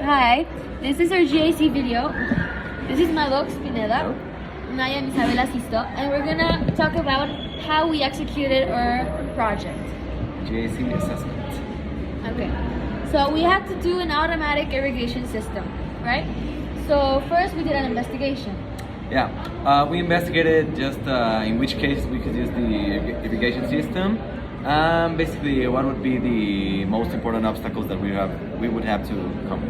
Hi, this is our GAC video. This is Madox Pineda, and I am Isabela Sisto, and we're gonna talk about how we executed our project. GAC assessment. Okay, so we had to do an automatic irrigation system, right? So first we did an investigation. Yeah, we investigated just in which case we could use the irrigation system. Basically, what would be the most important obstacles that we would have to come.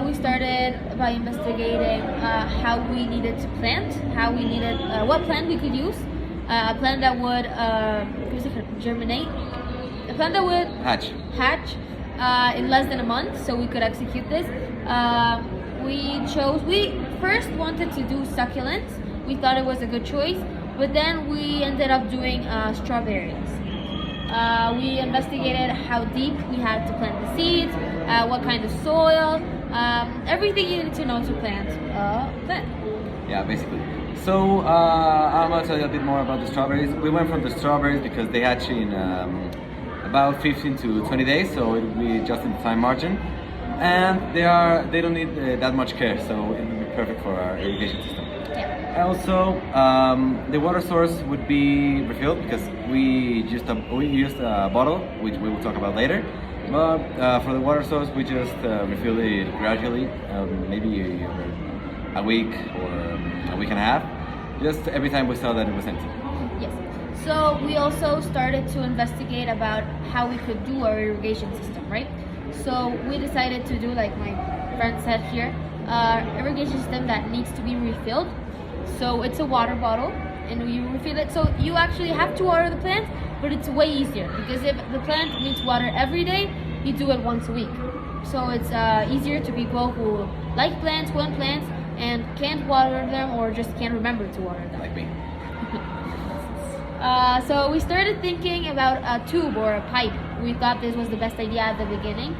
We started by investigating how we needed to plant, what plant we could use, a plant that would germinate, a plant that would hatch in less than a month, so we could execute this. We first wanted to do succulents. We thought it was a good choice, but then we ended up doing strawberries. We investigated how deep we had to plant the seeds, what kind of soil, everything you need to know to plant a plant. Yeah, basically. So I'm gonna tell you a bit more about the strawberries. We went for the strawberries because they hatch in about 15 to 20 days, so it will be just in the time margin, and they don't need that much care, so it will be perfect for our irrigation system. Yeah. Also, the water source would be refilled because we used a bottle, which we will talk about later. But for the water source, we just refill it gradually, maybe over a week or a week and a half, just every time we saw that it was empty. Yes. So we also started to investigate about how we could do our irrigation system, right? So we decided to do, like my friend said here, irrigation system that needs to be refilled. So it's a water bottle, and you refill it. So you actually have to water the plant, but it's way easier because if the plant needs water every day, you do it once a week. So it's easier to people who like plants, want plants, and can't water them or just can't remember to water them. Like me. So we started thinking about a tube or a pipe. We thought this was the best idea at the beginning,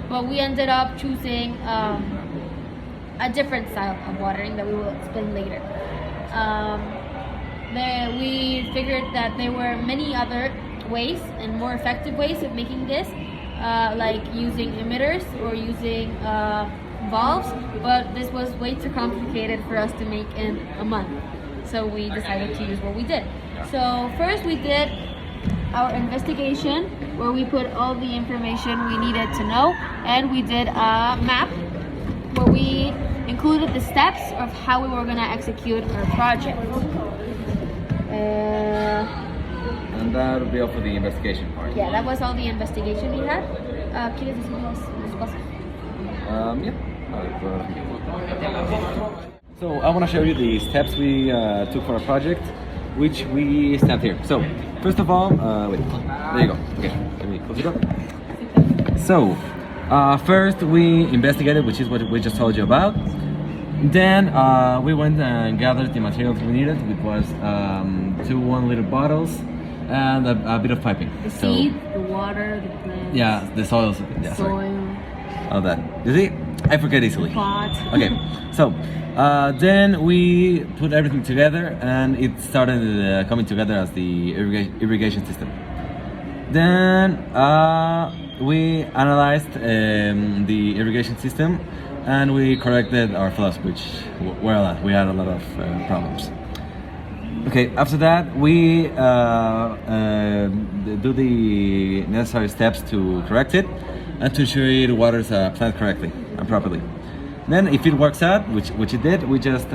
but we ended up choosing a different style of watering that we will explain later. We figured that there were many other ways and more effective ways of making this, like using emitters or using valves, but this was way too complicated for us to make in a month. So we decided to use what we did. So first we did our investigation where we put all the information we needed to know, and we did a map where we included the steps of how we were going to execute our project. And that would be all for the investigation part. Yeah, that was all the investigation we had. ¿Quieres decirnos los pasos? Yeah. So I want to show you the steps we took for our project, which we stand here. So first of all, wait, there you go. Okay, let me close it up. So first we investigated, which is what we just told you about. Then we went and gathered the materials we needed, which was 2 1-liter bottles and a bit of piping. The seed, the water, the plants. Yeah, the soil. Yeah, soil. Sorry. All that. You see, I forget easily. Pot. Okay, so then we put everything together, and it started coming together as the irrigation system. Then we analyzed the irrigation system, and we corrected our flaws, which were a lot. We had a lot of problems. Okay, after that, we do the necessary steps to correct it and to ensure it waters a plant correctly and properly. Then, if it works out, which it did, we just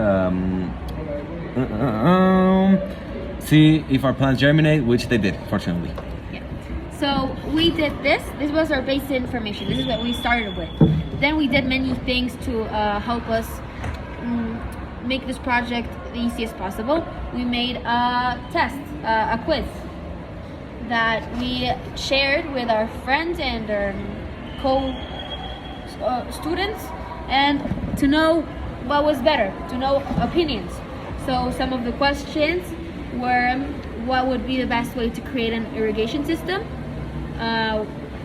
see if our plants germinate, which they did, fortunately. Yeah. So we did this. This was our basic information. This is what we started with. Then we did many things to help us make this project the easiest possible. We made a test, a quiz that we shared with our friends and our co-students, and to know what was better, to know opinions. So some of the questions were, what would be the best way to create an irrigation system?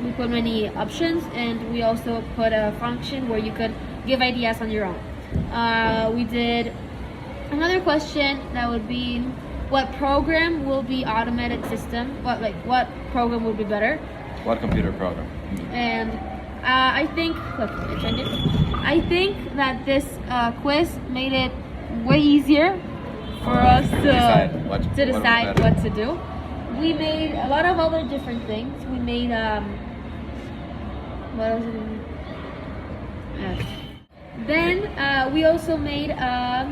We put many options, and we also put a function where you could give ideas on your own. We did another question that would be, what program will be automated system? What program would be better? What computer program? And I think, look, I turned it. I think that this quiz made it way easier for us to decide what to do. We made a lot of other different things. We made what was it? Then we also made a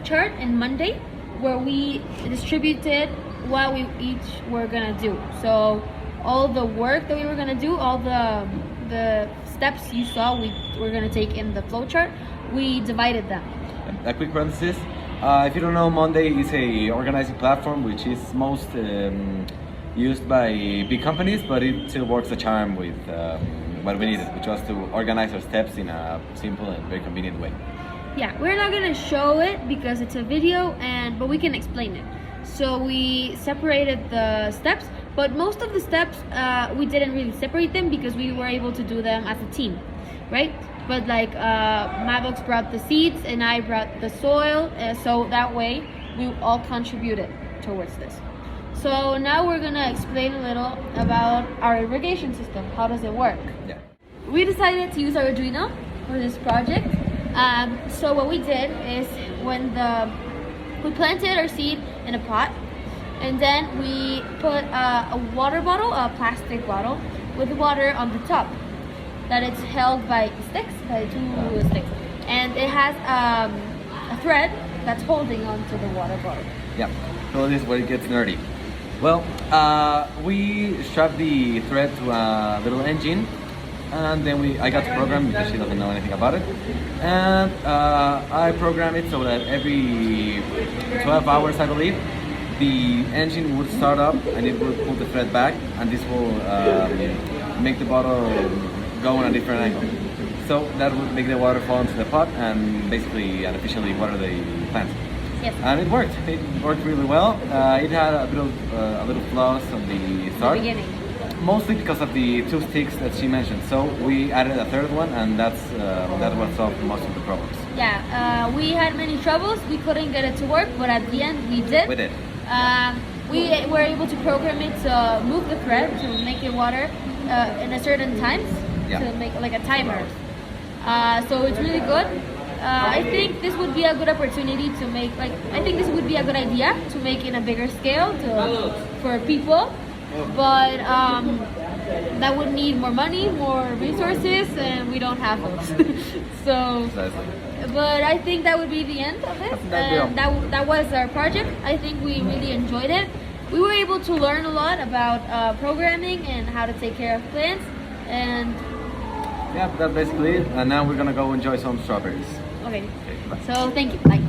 chart in Monday where we distributed what we each were gonna do. So all the work that we were gonna do, all the steps you saw we were gonna take in the flowchart, we divided them. A quick parenthesis. If you don't know, Monday is a organizing platform which is most used by big companies, but it still works a charm with what we needed, which was to organize our steps in a simple and very convenient way. Yeah, we're not gonna show it because it's a video, but we can explain it. So we separated the steps, but most of the steps we didn't really separate them because we were able to do them as a team, right? But like Mavox brought the seeds and I brought the soil, so that way we all contributed towards this. So now we're gonna explain a little about our irrigation system. How does it work? Yeah. We decided to use Arduino for this project. So what we did is we planted our seed in a pot, and then we put a water bottle, a plastic bottle, with water on the top. That it's held by sticks, by two sticks, and it has a thread that's holding onto the water bottle. Yeah. So this is where it gets nerdy. Well, we strapped the thread to a little engine, and then I got to program because she doesn't know anything about it. And I programmed it so that every 12 hours, I believe, the engine would start up and it would pull the thread back, and this will make the bottle go on a different angle. So that would make the water fall into the pot and basically and efficiently water the plants. Yes. And it worked. It worked really well. It had a little flaws on the start. The beginning. Mostly because of the two sticks that she mentioned. So we added a third one, and that what solved most of the problems. Yeah, we had many troubles. We couldn't get it to work, but at the end we did. We did. We were able to program it to move the thread to make it water in a certain times, to make like a timer. So it's really good. I think this would be a good opportunity to make, I think this would be a good idea to make in a bigger scale for people, but that would need more money, more resources, and we don't have those. So, but I think that would be the end of it. That was our project. I think we really enjoyed it. We were able to learn a lot about programming and how to take care of plants, and yeah, that's basically it. And now we're gonna go enjoy some strawberries. okay. So thank you. Bye.